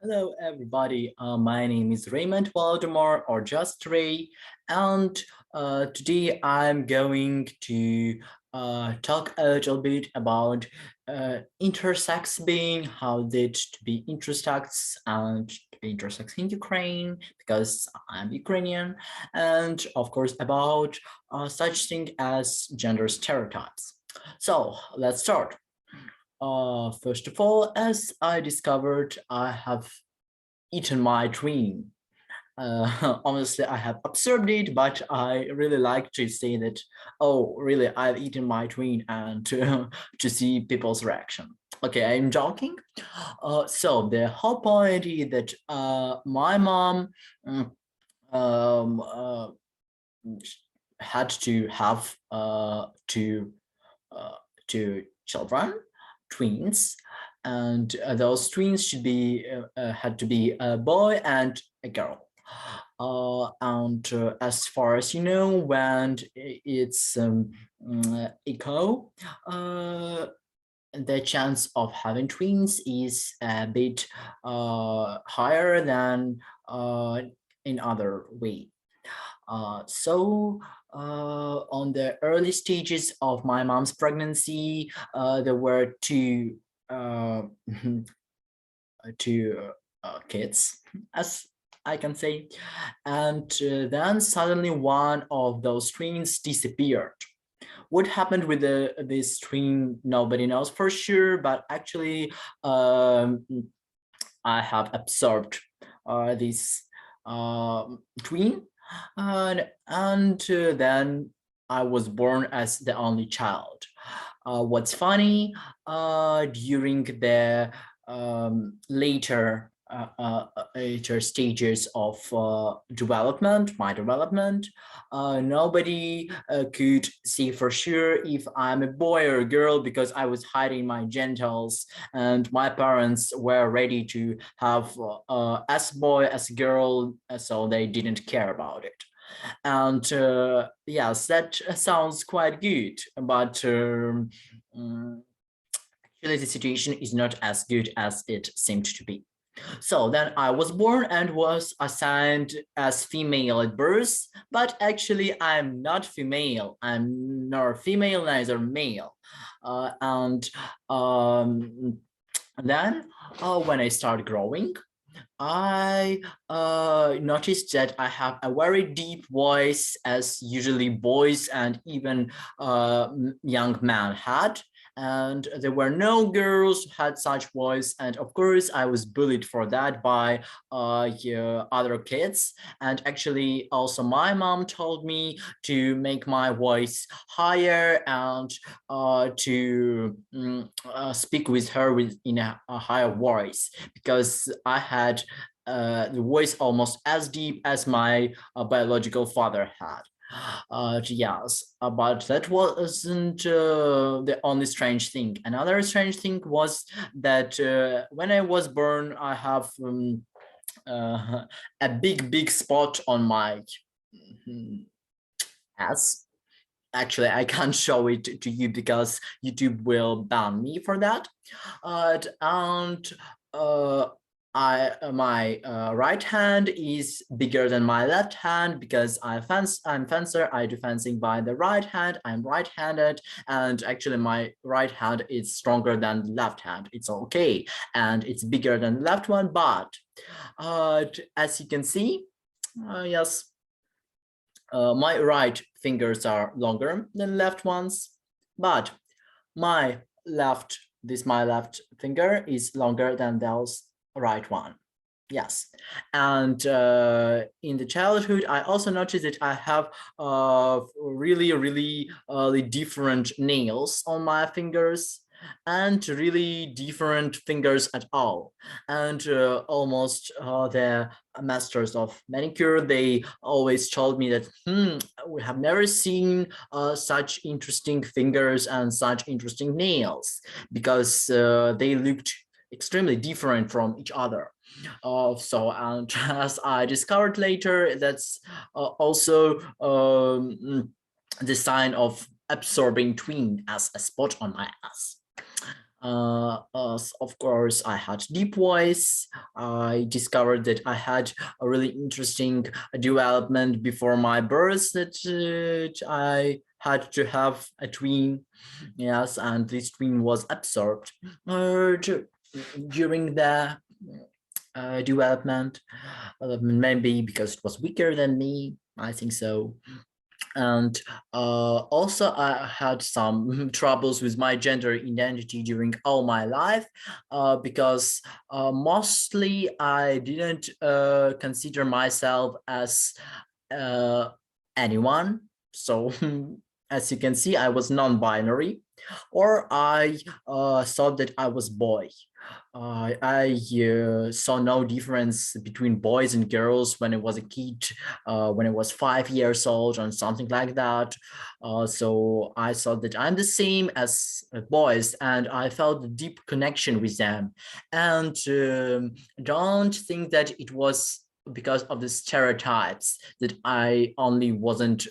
Hello, everybody. My name is Raymond Waldemar, or just Ray, and today I'm going to talk a little bit about intersex being, how did to be intersex and to be intersex in Ukraine, because I'm Ukrainian, and of course about such thing as gender stereotypes. So let's start. First of all, as I discovered, I have eaten my dream. Honestly, I have observed it, but I really like to say that, oh, really, I've eaten my dream and to see people's reaction. Okay, I'm joking. So the whole point is that my mom mm, um, had to have uh, two children, twins, and those twins should be had to be a boy and a girl. And as far as you know, when it's equal, the chance of having twins is a bit higher than in other way. On the early stages of my mom's pregnancy, there were uh, two kids, as I can say, and then suddenly one of those twins disappeared. What happened with this twin, nobody knows for sure, but actually, I have observed this twin, and then I was born as the only child. What's funny, during the later stages of development, my development, nobody could see for sure if I'm a boy or a girl because I was hiding my genitals, and my parents were ready to have as boy as girl, so they didn't care about it. And yes, that sounds quite good, but actually the situation is not as good as it seemed to be. So then I was born and was assigned as female at birth, but actually I'm not female. I'm nor female, neither male. And then when I started growing, I noticed that I have a very deep voice, as usually boys and even young men had. And there were no girls who had such voice. And of course, I was bullied for that by yeah, other kids. And actually, also my mom told me to make my voice higher and to speak with her in a higher voice, because I had the voice almost as deep as my biological father had. Yes, but that wasn't the only strange thing. Another strange thing was that when I was born, I have a big spot on my ass. Actually, I can't show it to you because YouTube will ban me for that. And I my right hand is bigger than my left hand because I'm fencer. I do fencing by the right hand. I'm right-handed, and actually my right hand is stronger than the left hand. It's okay, and it's bigger than the left one. But as you can see, yes, my right fingers are longer than left ones, but my my left finger is longer than those right one. Yes, and in the childhood, I also noticed that I have really different nails on my fingers, and really different fingers at all. And almost the masters of manicure, they always told me that we have never seen such interesting fingers and such interesting nails, because they looked extremely different from each other. And as I discovered later, that's also the sign of absorbing twin as a spot on my ass. Of course, I had deep voice. I discovered that I had a really interesting development before my birth, that I had to have a twin. Yes, and this twin was absorbed during the development. Maybe because it was weaker than me. I think so. And also I had some troubles with my gender identity during all my life, because mostly I didn't consider myself as uh, anyone. So as you can see, I was non-binary, or I thought that I was boy. I saw no difference between boys and girls when I was a kid, when I was 5 years old or something like that. So I thought that I'm the same as boys, and I felt a deep connection with them. And don't think that it was because of the stereotypes that I only wasn't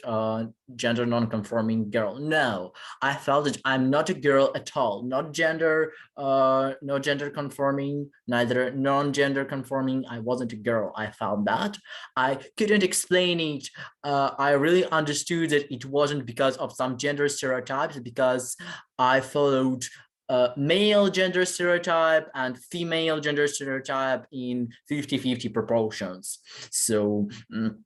gender non-conforming girl. No, I felt that I'm not a girl at all, not gender, no gender conforming, neither non-gender conforming. I wasn't a girl. I found that. I couldn't explain it. I really understood that it wasn't because of some gender stereotypes, because I followed male gender stereotype and female gender stereotype in 50-50 proportions. So, and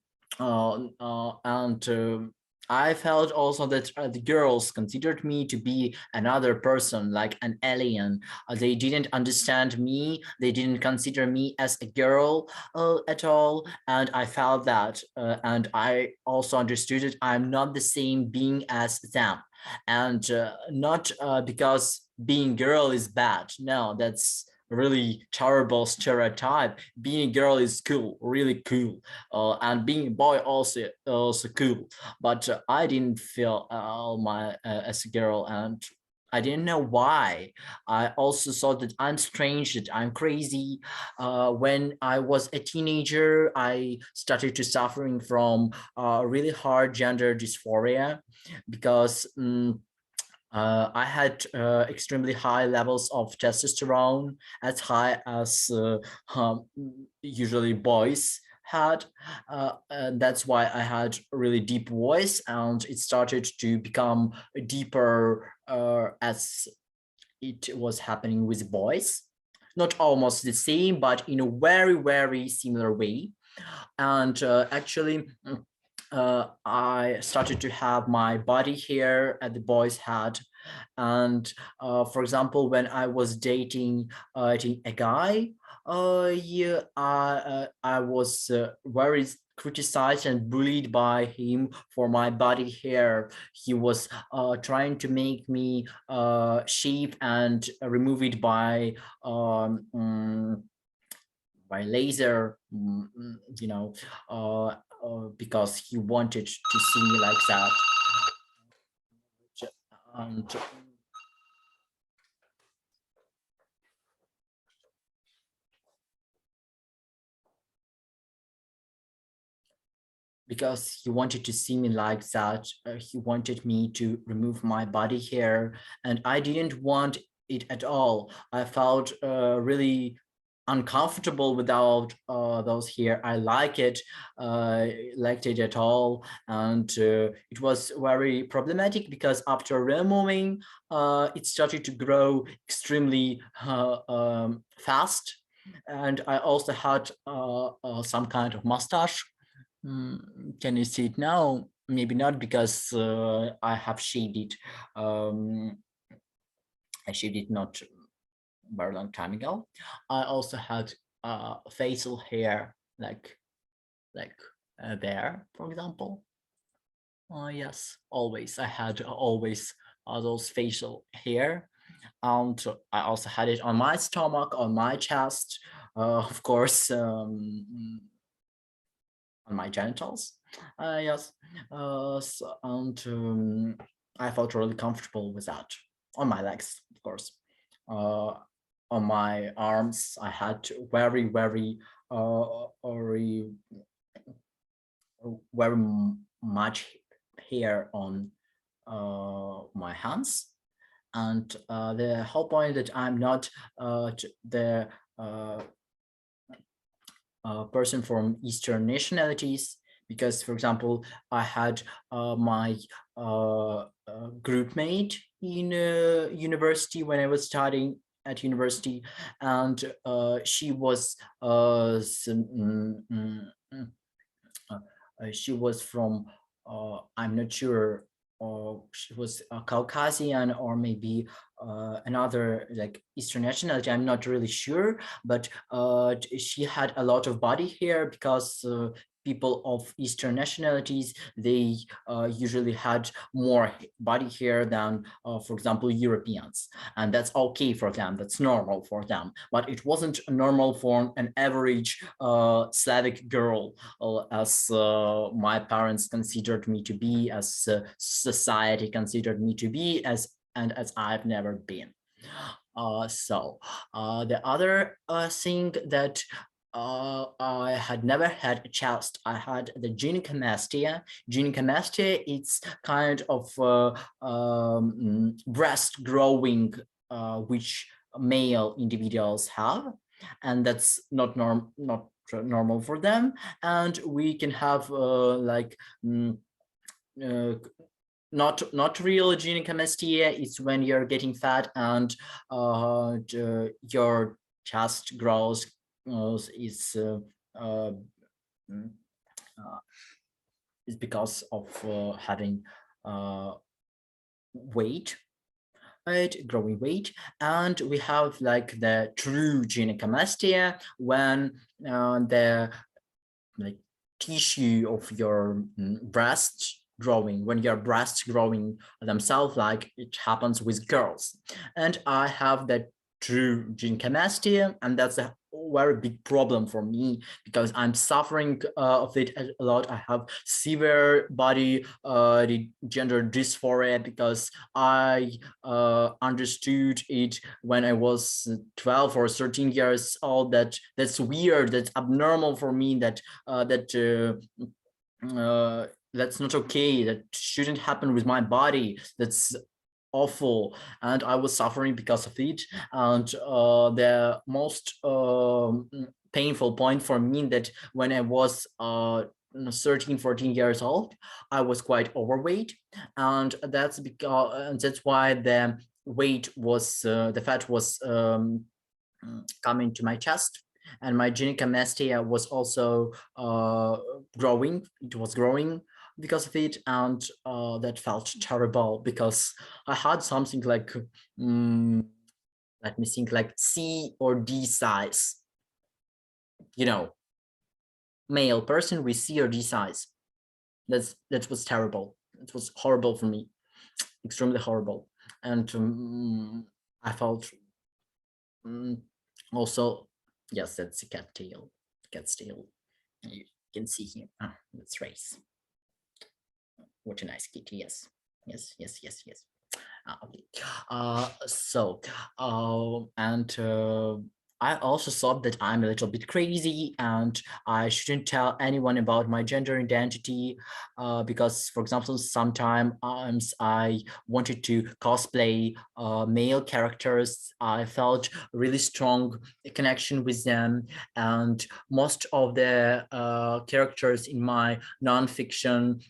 I felt also that the girls considered me to be another person, like an alien. They didn't understand me. They didn't consider me as a girl at all. And I felt that. And I also understood that I'm not the same being as them. And not because being girl is bad. No, that's really terrible stereotype. Being a girl is cool, really cool, and being a boy also cool. But I didn't feel my as a girl, and I didn't know why. I also thought that I'm strange, that I'm crazy. When I was a teenager, I started to suffering from really hard gender dysphoria, because I had extremely high levels of testosterone, as high as usually boys had. And that's why I had a really deep voice, and it started to become deeper as it was happening with boys. Not almost the same, but in a very, very similar way. And actually, I started to have my body hair at the boys had. And for example, when I was dating a guy, yeah, I was very criticized and bullied by him for my body hair. He was trying to make me shave and remove it by laser, because he wanted to see me like that. And because he wanted to see me like that, he wanted me to remove my body hair, and I didn't want it at all. I felt really uncomfortable without those hair. I liked it at all, and it was very problematic because after removing, it started to grow extremely fast, and I also had some kind of mustache. Can you see it now? Maybe not, because I have shaved it. Um, I shaved it not very long time ago. I also had facial hair, like there, for example. Yes, always. I had always those facial hair, and I also had it on my stomach, on my chest, of course, on my genitals. Yes, and I felt really comfortable with that. On my legs, of course. Uh, on my arms, I had very, very much hair on my hands, And the whole point that I'm not the person from Eastern nationalities, because, for example, I had my group mate in university when I was studying at university, and she was she was from I'm not sure, or she was a Caucasian or maybe another like Eastern nationality. I'm not really sure, but she had a lot of body hair because people of Eastern nationalities, they usually had more body hair than, for example, Europeans, and that's okay for them. That's normal for them, but it wasn't normal for an average Slavic girl, as my parents considered me to be, as society considered me to be, as I've never been. The other thing that I had never had a chest. I had the gynecomastia. Gynecomastia, it's kind of breast growing, which male individuals have, and that's not normal for them. And we can have like uh, not real gynecomastia. It's when you're getting fat and your chest grows. Is mm, uh, is because of having uh, weight, right, growing weight. And we have like the true gynecomastia, when the like tissue of your breast growing, when your breasts growing themselves, like it happens with girls. And I have that true gynecomastia, and that's a very big problem for me because I'm suffering of it a lot. I have severe body the gender dysphoria because I understood it when I was 12 or 13 years old, that that's weird, that's abnormal for me, that's not okay, that shouldn't happen with my body, that's awful, and I was suffering because of it. And the most painful point for me, that when I was 13, 14 years old, I was quite overweight, and that's because, and that's why the weight was the fat was coming to my chest, and my gynecomastia was also growing. It was growing because of it, and that felt terrible because I had something like, let me think, like C or D size, you know, male person with C or D size. That was terrible. It was horrible for me, extremely horrible, and I felt also, yes, that's a cat tail. Cat's tail. You can see here. Ah, that's race. What a nice kitty. Yes. Yes, yes, yes, yes. Okay. And I also thought that I'm a little bit crazy and I shouldn't tell anyone about my gender identity because, for example, sometimes I wanted to cosplay male characters. I felt really strong connection with them, and most of the characters in my nonfiction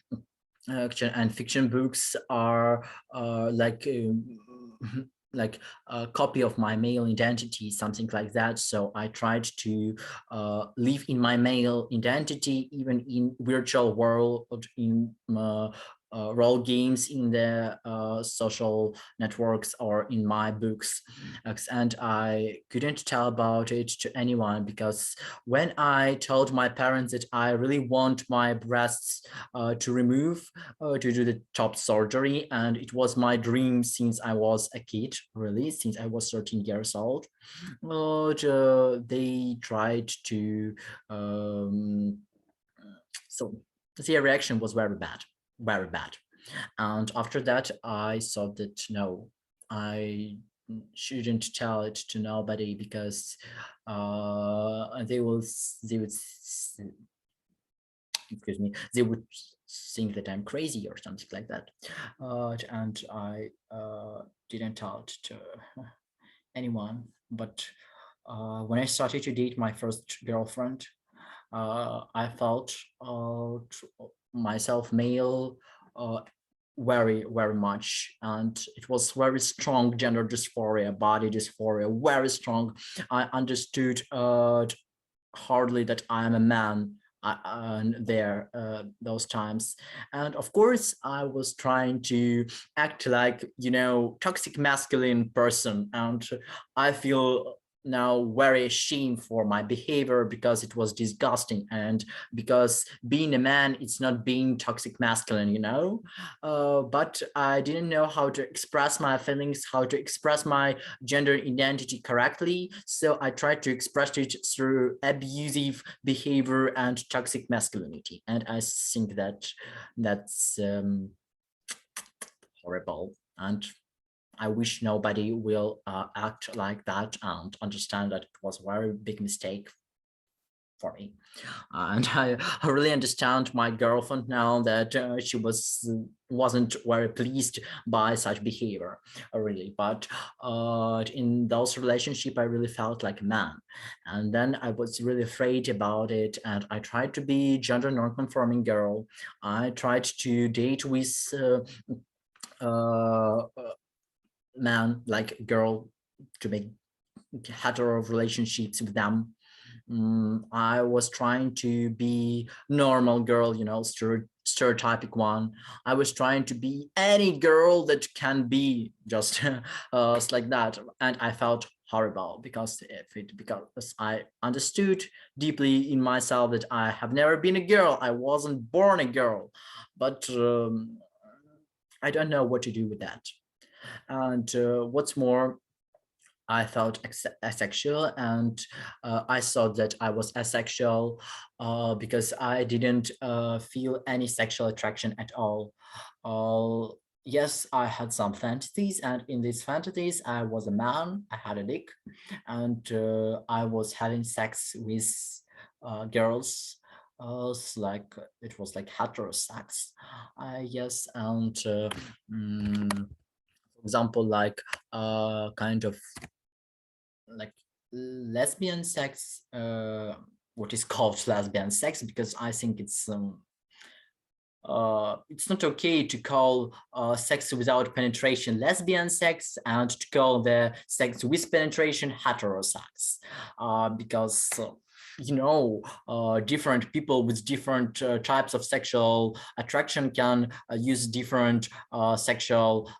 and fiction books are like like a copy of my male identity, something like that. So I tried to live in my male identity, even in virtual world, in role games, in the social networks, or in my books. And I couldn't tell about it to anyone because when I told my parents that I really want my breasts to remove, to do the top surgery, and it was my dream since I was a kid, really, since I was 13 years old. But they tried to, so their reaction was very bad, very bad. And after that, I thought that no, I shouldn't tell it to nobody because they would excuse me, they would think that I'm crazy or something like that. And I didn't tell it to anyone. But when I started to date my first girlfriend, I felt myself male uh, very, very much. And it was very strong gender dysphoria, body dysphoria, very strong. I understood hardly that I am a man there those times. And of course I was trying to act like, toxic masculine person, and I feel now very ashamed for my behavior because it was disgusting, and because being a man, it's not being toxic masculine. But I didn't know how to express my feelings, how to express my gender identity correctly. So I tried to express it through abusive behavior and toxic masculinity. And I think that that's horrible. And I wish nobody will act like that and understand that it was a very big mistake for me. And I really understand my girlfriend now that she wasn't very pleased by such behavior, really. But in those relationships, I really felt like a man. And then I was really afraid about it. And I tried to be gender non-conforming girl. I tried to date with man, like girl, to make hetero relationships with them. I was trying to be normal girl, stereotypic one. I was trying to be any girl that can be, just like that. And I felt horrible because I understood deeply in myself that I have never been a girl. I wasn't born a girl, but I don't know what to do with that. And what's more, I felt asexual, and I thought that I was asexual because I didn't feel any sexual attraction at all. Yes, I had some fantasies, and in these fantasies, I was a man, I had a dick, and I was having sex with girls. Like it was like heterosex, yes, and for example, like kind of like lesbian sex, what is called lesbian sex, because I think it's not okay to call sex without penetration lesbian sex and to call the sex with penetration heterosex, because different people with different types of sexual attraction can use different sexual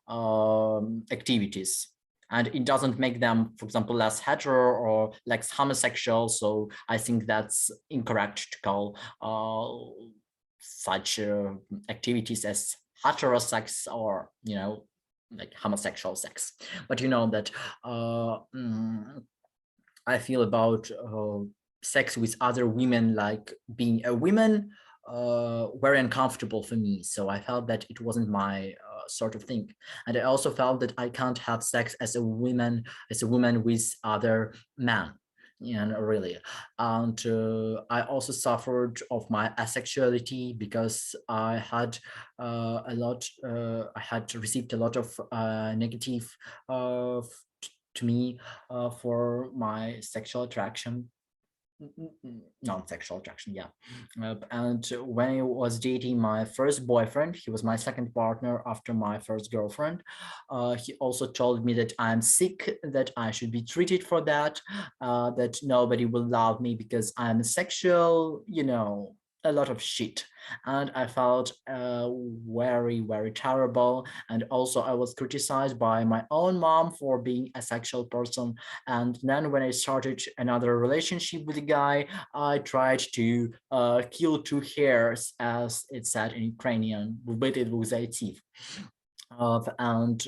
activities, and it doesn't make them, for example, less hetero or less homosexual. So I think that's incorrect to call such activities as heterosex or like homosexual sex. But that I feel about sex with other women, like being a woman, very uncomfortable for me. So I felt that it wasn't my sort of thing. And I also felt that I can't have sex as a woman with other men. Really. And I also suffered of my asexuality because I had I had received a lot of negative to me for my sexual attraction, non-sexual attraction, yeah. And when I was dating my first boyfriend, he was my second partner after my first girlfriend. He also told me that I'm sick, that I should be treated for that, that nobody will love me because I'm sexual, a lot of shit. And I felt very, very terrible. And also I was criticized by my own mom for being a sexual person. And then when I started another relationship with a guy, I tried to kill two hares, as it's said in Ukrainian, вбити двох зайців. And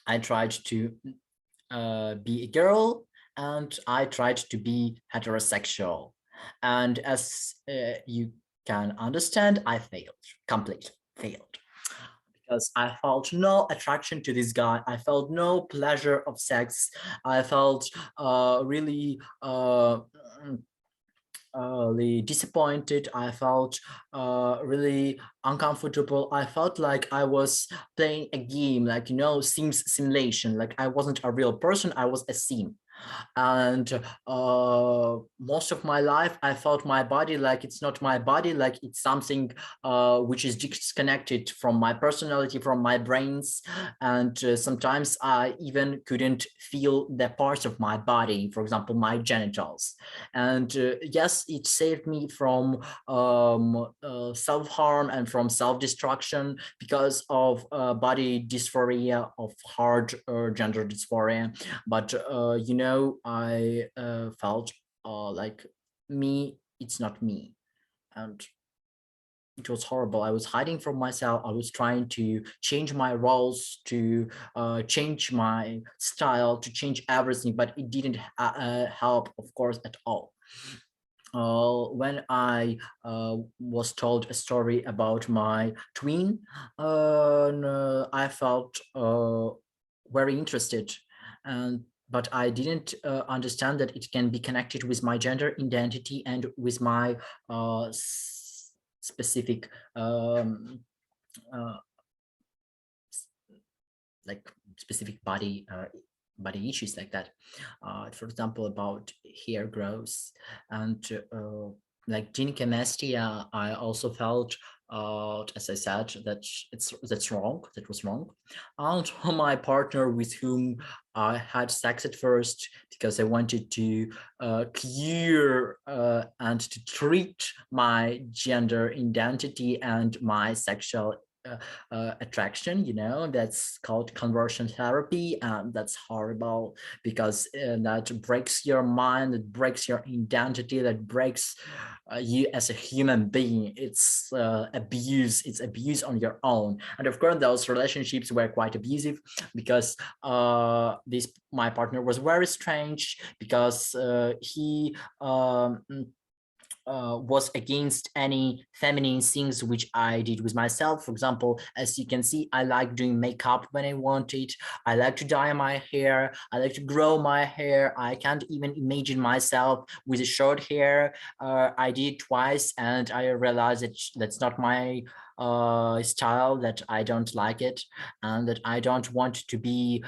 I tried to be a girl, and I tried to be heterosexual. And as you can understand, I failed, completely failed. Because I felt no attraction to this guy. I felt no pleasure of sex. I felt really really disappointed. I felt really uncomfortable. I felt like I was playing a game, like, simulation. Like I wasn't a real person, I was a sim. And most of my life I felt my body like it's not my body, like it's something which is disconnected from my personality, from my brains. And sometimes I even couldn't feel the parts of my body, for example my genitals. And yes, it saved me from self-harm and from self-destruction because of body dysphoria, of hard gender dysphoria. But I felt like me, it's not me. And it was horrible. I was hiding from myself. I was trying to change my roles, to change my style, to change everything, but it didn't help, of course, at all. When I was told a story about my twin, I felt very interested, and but I didn't understand that it can be connected with my gender identity and with my specific uh, like specific body issues like that. For example, about hair growth and like gynecomastia. I also felt, as I said, that that's wrong. That was wrong. And my partner, with whom I had sex at first, because I wanted to clear and to treat my gender identity and my sexual attraction, that's called conversion therapy. And that's horrible because that breaks your mind, it breaks your identity, that breaks you as a human being. It's abuse, it's abuse on your own. And of course those relationships were quite abusive because this my partner was very strange, because he was against any feminine things which I did with myself. For example, as you can see, I like doing makeup when I want it. I like to dye my hair. I like to grow my hair. I can't even imagine myself with a short hair. I did it twice and I realized that that's not my style, that I don't like it, and that I don't want to be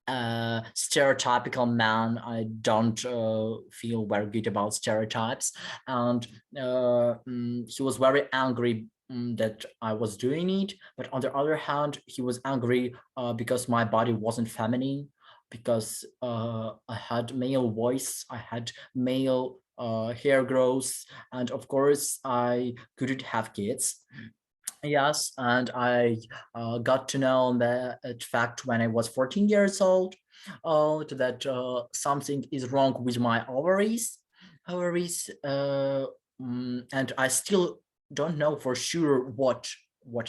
stereotypical man. I don't feel very good about stereotypes. And he was very angry that I was doing it. But on the other hand, he was angry because my body wasn't feminine, because I had male voice, I had male hair growth, and of course I couldn't have kids. Yes, and I got to know that fact when I was 14 years old, that something is wrong with my ovaries. Ovaries, and I still don't know for sure what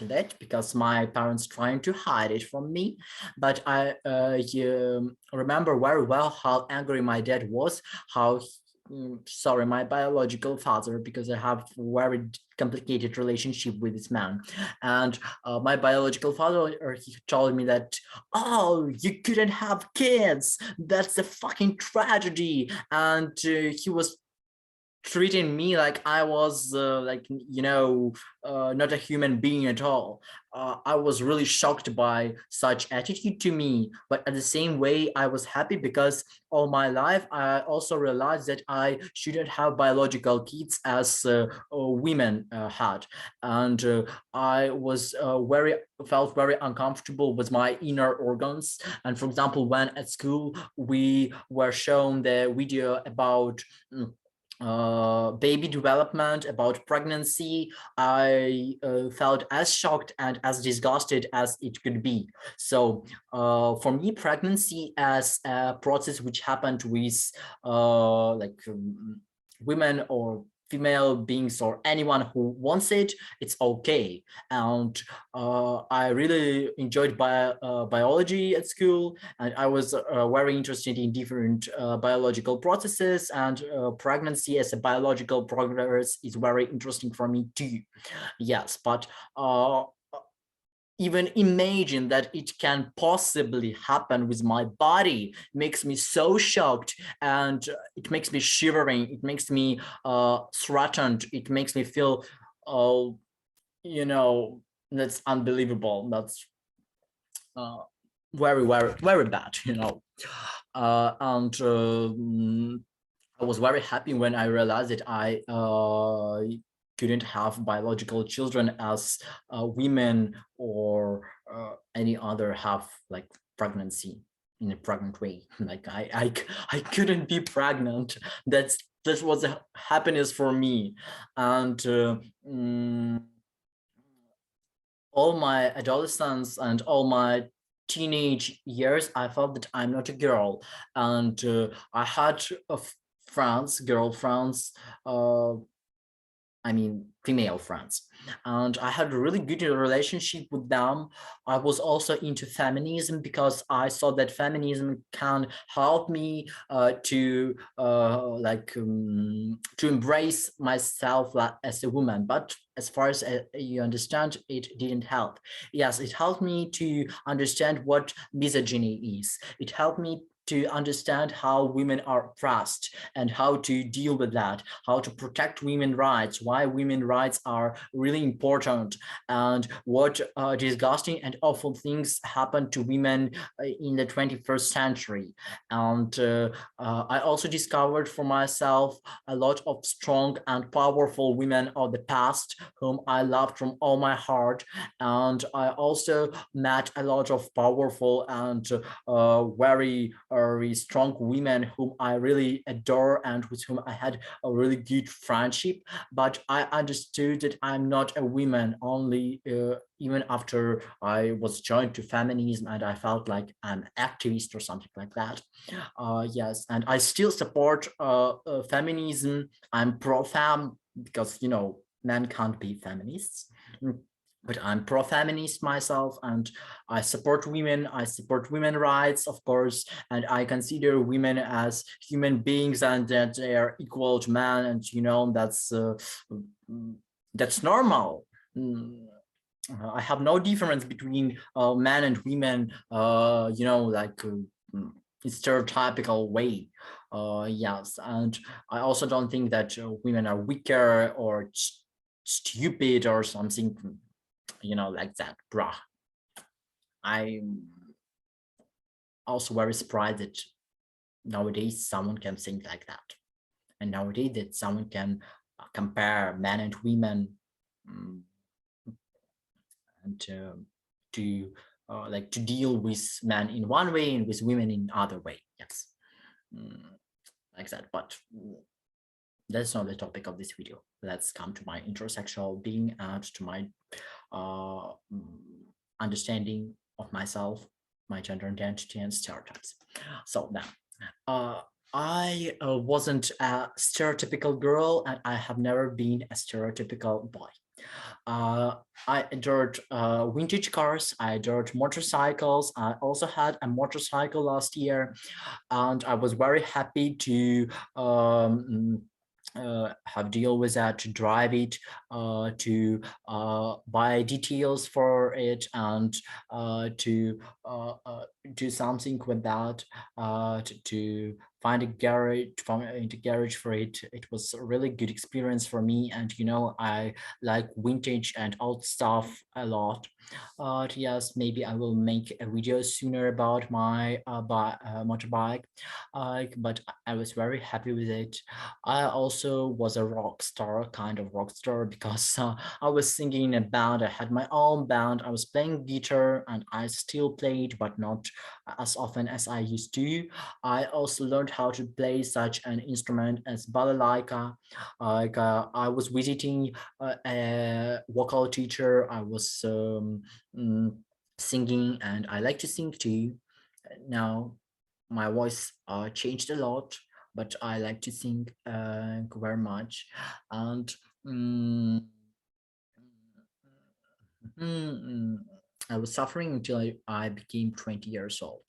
that, because my parents trying to hide it from me. But I remember very well how angry my dad was, how sorry, my biological father, because I have very complicated relationship with this man. And my biological father, he told me that, oh, you couldn't have kids, that's a fucking tragedy. And he was treating me like I was like not a human being at all. I was really shocked by such attitude to me, but at the same way I was happy, because all my life I also realized that I shouldn't have biological kids as women had. And I was very felt very uncomfortable with my inner organs. And for example, when at school we were shown the video about baby development, about pregnancy, I felt as shocked and as disgusted as it could be. So for me, pregnancy as a process which happened with women or female beings or anyone who wants it, it's okay. And I really enjoyed biology at school, and I was very interested in different biological processes, and pregnancy as a biological progress is very interesting for me too. Yes, but even imagine that it can possibly happen with my body makes me so shocked, and it makes me shivering, it makes me threatened, it makes me feel, uh, you know, that's unbelievable. That's uh, very, very, very bad, you know. And I was very happy when I realized that I couldn't have biological children as women or any other have like pregnancy in a pregnant way. Like I couldn't be pregnant. That was a happiness for me, and all my adolescence and all my teenage years, I felt that I'm not a girl, and I had friends, girlfriends, uh, I mean, female friends. And I had a really good relationship with them. I was also into feminism because I saw that feminism can help me to embrace myself as a woman. But as far as you understand, it didn't help. Yes, it helped me to understand what misogyny is. It helped me to understand how women are oppressed and how to deal with that, how to protect women's rights, why women's rights are really important, and what disgusting and awful things happen to women in the 21st century. And I also discovered for myself a lot of strong and powerful women of the past whom I loved from all my heart. And I also met a lot of powerful and very strong women whom I really adore and with whom I had a really good friendship. But I understood that I'm not a woman only even after I was joined to feminism and I felt like I'm an activist or something like that. Yes, and I still support feminism. I'm pro-fem because, you know, men can't be feminists. But I'm pro-feminist myself, and I support women. I support women's rights, of course, and I consider women as human beings and that they are equal to man. And you know that's normal. Mm, I have no difference between men and women. You know, like stereotypical way. Yes, and I also don't think that women are weaker or stupid or something, you know, like that, bruh. I'm also very surprised that nowadays someone can think like that, and nowadays that someone can compare men and women, um, and to like to deal with men in one way and with women in other way. Yes, mm, like that. But that's not the topic of this video. Let's come to my intersexual being and to my uh, understanding of myself, my gender identity, and stereotypes. So now, uh, I wasn't a stereotypical girl, and I have never been a stereotypical boy. Uh, I adored vintage cars. I adored motorcycles. I also had a motorcycle last year, and I was very happy to have deal with that, to drive it, to buy details for it, and to do something with that, to find a garage, find a garage for it. It was a really good experience for me, and you know, I like vintage and old stuff a lot. Yes, maybe I will make a video sooner about my motorbike, but I was very happy with it. I also was a rock star, kind of rock star, because I was singing in a band. I had my own band. I was playing guitar, and I still played, but not as often as I used to. I also learned how to play such an instrument as balalaika. I was visiting a vocal teacher. I was mm, singing, and I like to sing too. Now my voice changed a lot, but I like to sing very much. And mm, mm, I was suffering until I became 20 years old.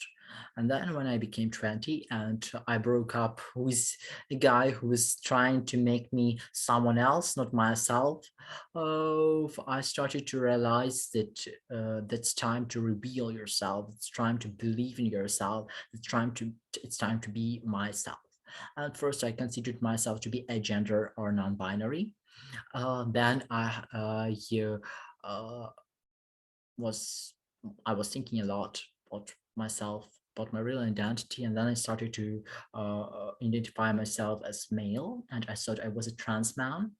And then when I became 20 and I broke up with a guy who was trying to make me someone else, not myself, I started to realize that that's time to reveal yourself. It's time to believe in yourself. It's time to be myself. At first, I considered myself to be agender or non-binary. Then yeah, uh, was I was thinking a lot about myself, about my real identity, and then I started to identify myself as male, and I thought I was a trans man.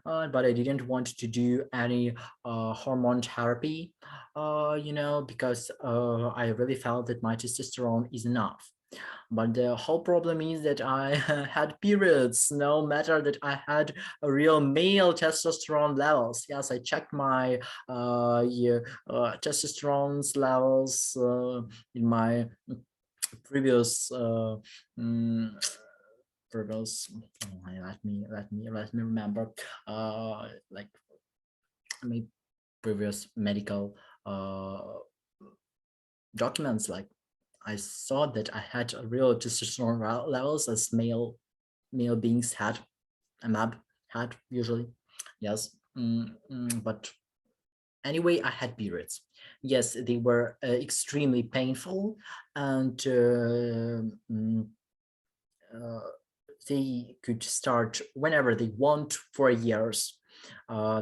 But I didn't want to do any hormone therapy, because I really felt that my testosterone is enough. But the whole problem is that I had periods, no matter that I had a real male testosterone levels. Yes, I checked my yeah, testosterone levels in my previous mm, previous. Let me remember. Like my previous medical documents, like I saw that I had a real testosterone levels as male beings had, a mab had usually. Yes, but anyway, I had periods. Yes, they were extremely painful, and uh, they could start whenever they want for years.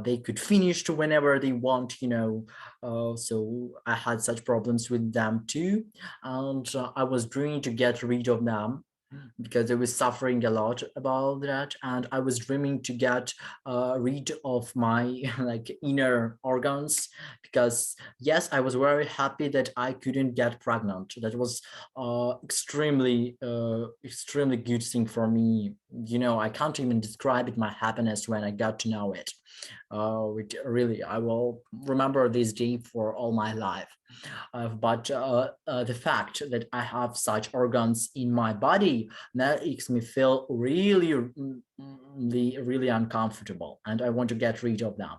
They could finish to whenever they want. So I had such problems with them too, and I was trying to get rid of them because I was suffering a lot about that, and I was dreaming to get rid of my like inner organs, because yes, I was very happy that I couldn't get pregnant. That was extremely good thing for me. I can't even describe it, my happiness when I got to know it. Really, I will remember this day for all my life. But the fact that I have such organs in my body makes me feel really uncomfortable, and I want to get rid of them.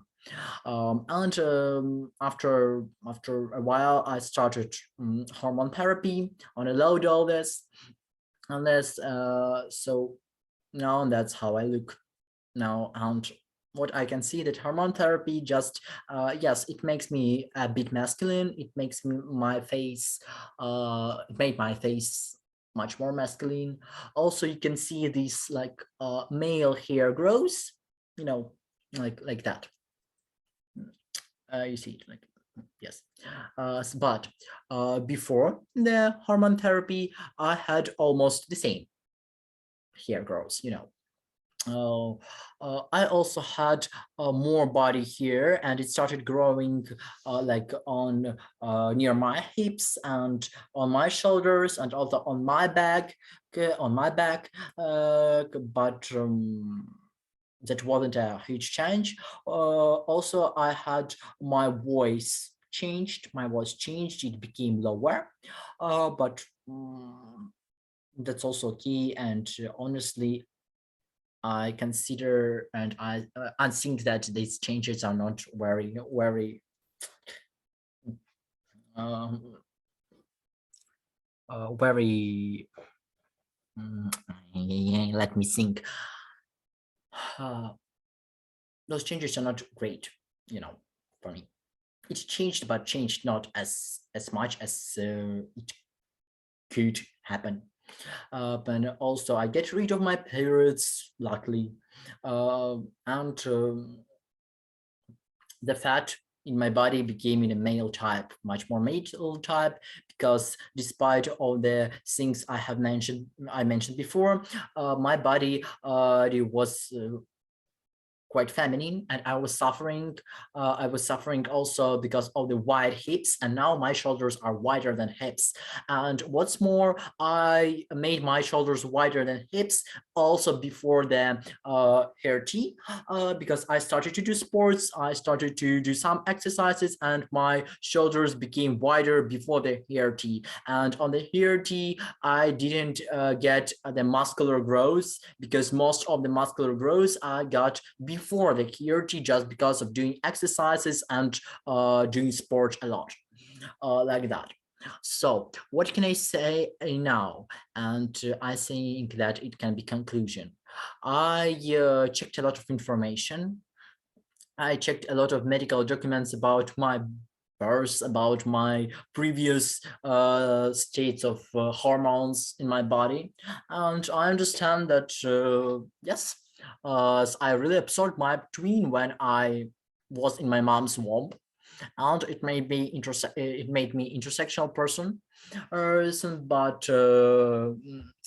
And after a while, I started hormone therapy on a low dose, so now that's how I look now. And what I can see that hormone therapy just yes, it makes me a bit masculine. It makes my face it made my face much more masculine. Also, you can see these like male hair grows, you know like that. You see it like, yes. But before the hormone therapy, I had almost the same hair grows. I also had more body here, and it started growing like on near my hips and on my shoulders, and also on my back. But that wasn't a huge change. Also, I had my voice changed. My voice changed. It became lower, but that's also key. And honestly, I consider and I think that these changes are not very um, very. Let me think. Uh, those changes are not great, for me. It changed, but changed not as much as it could happen. But also, I get rid of my periods, luckily, and the fat in my body became in a male type, much more male type, because despite all the things I mentioned before, my body was quite feminine, and I was suffering also because of the wide hips, and now my shoulders are wider than hips. And what's more, I made my shoulders wider than hips also before the hair tea, because I started to do sports, I started to do some exercises, and my shoulders became wider before the hair tea. And on the hair tea, I didn't get the muscular growth, because most of the muscular growth I got before the HRT, just because of doing exercises and doing sport a lot, like that. So what can I say now? And I think that it can be conclusion. I checked a lot of information. I checked a lot of medical documents about my birth, about my previous states of hormones in my body, and I understand that yes, I really absorbed my twin when I was in my mom's womb, and it made me intersectional person, but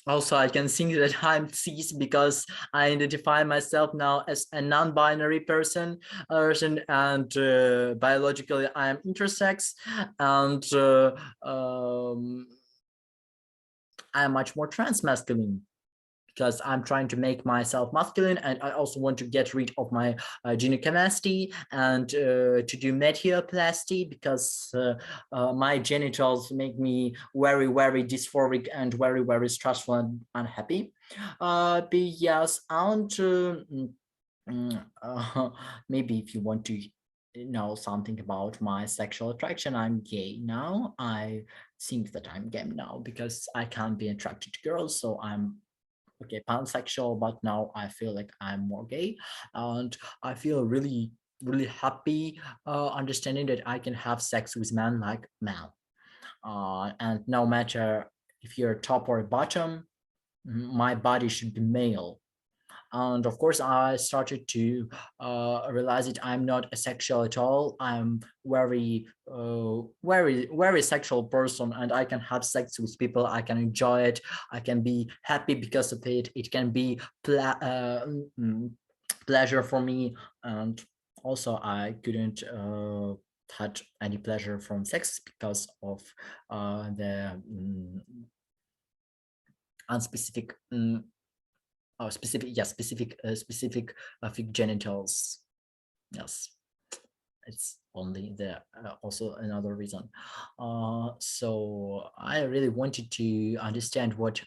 also I can think that I'm cis because I identify myself now as a non-binary person, and biologically I am intersex, and I am much more transmasculine because I'm trying to make myself masculine, and I also want to get rid of my gynecomastia and to do meteoplasty because my genitals make me very, very dysphoric and very, very stressful and unhappy. But yes, and maybe if you want to know something about my sexual attraction, I'm gay now. I think that I'm gay now because I can't be attracted to girls, so I'm okay, pansexual, but now I feel like I'm more gay, and I feel really, really happy understanding that I can have sex with men like men. And no matter if you're top or bottom, my body should be male. And of course I started to realize that I'm not asexual at all. I'm very sexual person, and I can have sex with people. I can enjoy it. I can be happy because of it. It can be pleasure for me. And also I couldn't had any pleasure from sex because of the unspecific specific genitals. Yes, it's only the also another reason. So I really wanted to understand what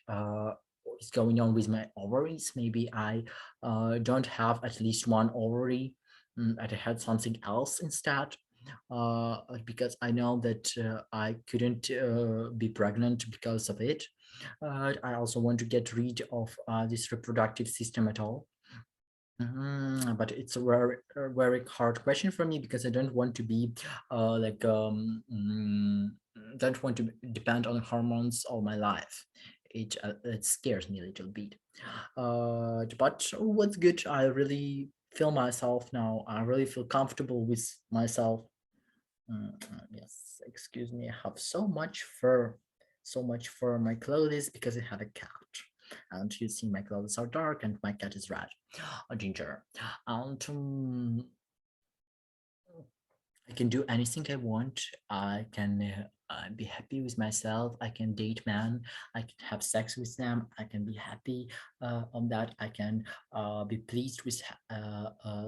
is going on with my ovaries. Maybe I don't have at least one ovary, and I had something else instead. Because I know that I couldn't be pregnant because of it. I also want to get rid of this reproductive system at all. But it's a very hard question for me because I don't want to be don't want to depend on hormones all my life. It scares me a little bit. But what's good? I really feel myself now. I really feel comfortable with myself. Yes, excuse me. I have so much fur on my clothes because I have a cat. And you see, my clothes are dark and my cat is red, a ginger. And I can do anything I want. I can be happy with myself. I can date men. I can have sex with them. I can be happy on that. I can be pleased with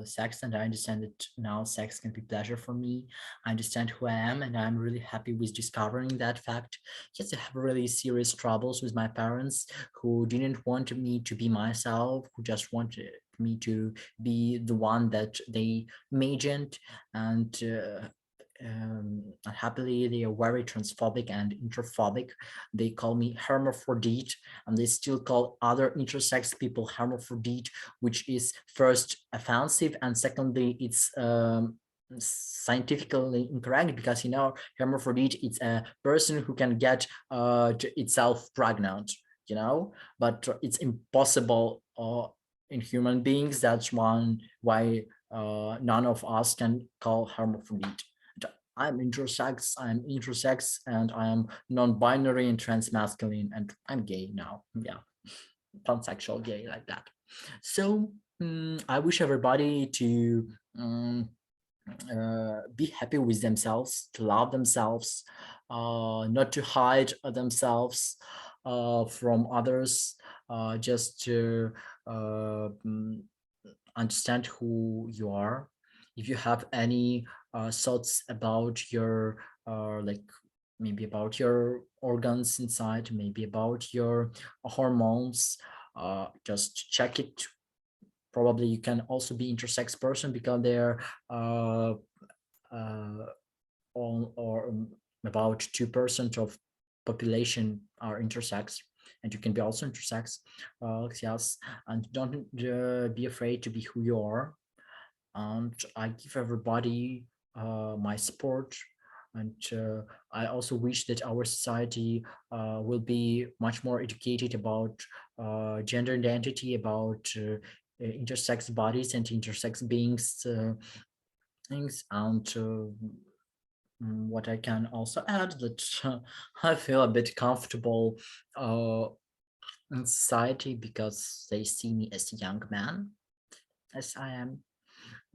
sex. And I understand that now sex can be pleasure for me. I understand who I am, and I'm really happy with discovering that fact. Yes, I have really serious troubles with my parents who didn't want me to be myself, who just wanted me to be the one that they imagined, and unhappily they are very transphobic and interphobic. They call me hermaphrodite, and they still call other intersex people hermaphrodite, which is first offensive, and secondly it's scientifically incorrect, because hermaphrodite is a person who can get itself pregnant, but it's impossible in human beings. That's why none of us can call hermaphrodite. I'm intersex, and I am non-binary and transmasculine, and I'm gay now. Yeah, pansexual gay, like that. So I wish everybody to be happy with themselves, to love themselves, not to hide themselves from others, just to understand who you are. If you have any thoughts about your like maybe about your organs inside, maybe about your hormones, just check it. Probably you can also be intersex person because they're uh, on or about 2% of population are intersex, and you can be also intersex. Yes, and don't be afraid to be who you are. And I give everybody my support. And I also wish that our society will be much more educated about gender identity, about intersex bodies and intersex beings, things. And what I can also add that I feel a bit comfortable in society because they see me as a young man, as I am.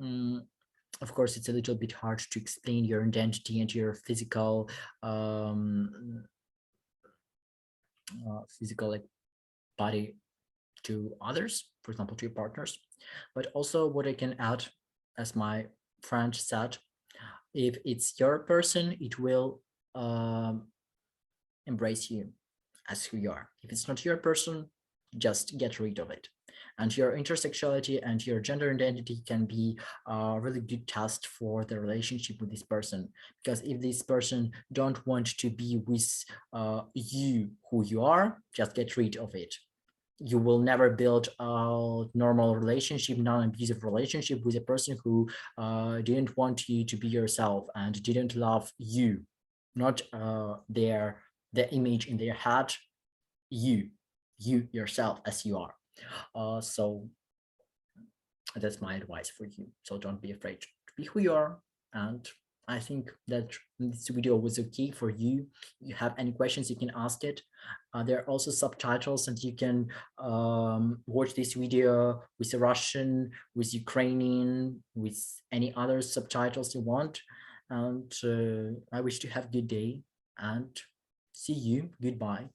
Mm, of course, it's a little bit hard to explain your identity and your physical like body to others, for example, to your partners. But also, what I can add, as my friend said, if it's your person, it will embrace you as who you are. If it's not your person, just get rid of it. And your intersexuality and your gender identity can be a really good test for the relationship with this person. Because if this person don't want to be with you who you are, just get rid of it. You will never build a normal relationship, non-abusive relationship with a person who didn't want you to be yourself and didn't love you, not the image in their head, you, you yourself as you are. So that's my advice for you. So don't be afraid to be who you are. And I think that this video was okay for you. You have any questions, you can ask it. There are also subtitles, and you can watch this video with Russian, with Ukrainian, with any other subtitles you want. And I wish you have a good day and see you. Goodbye.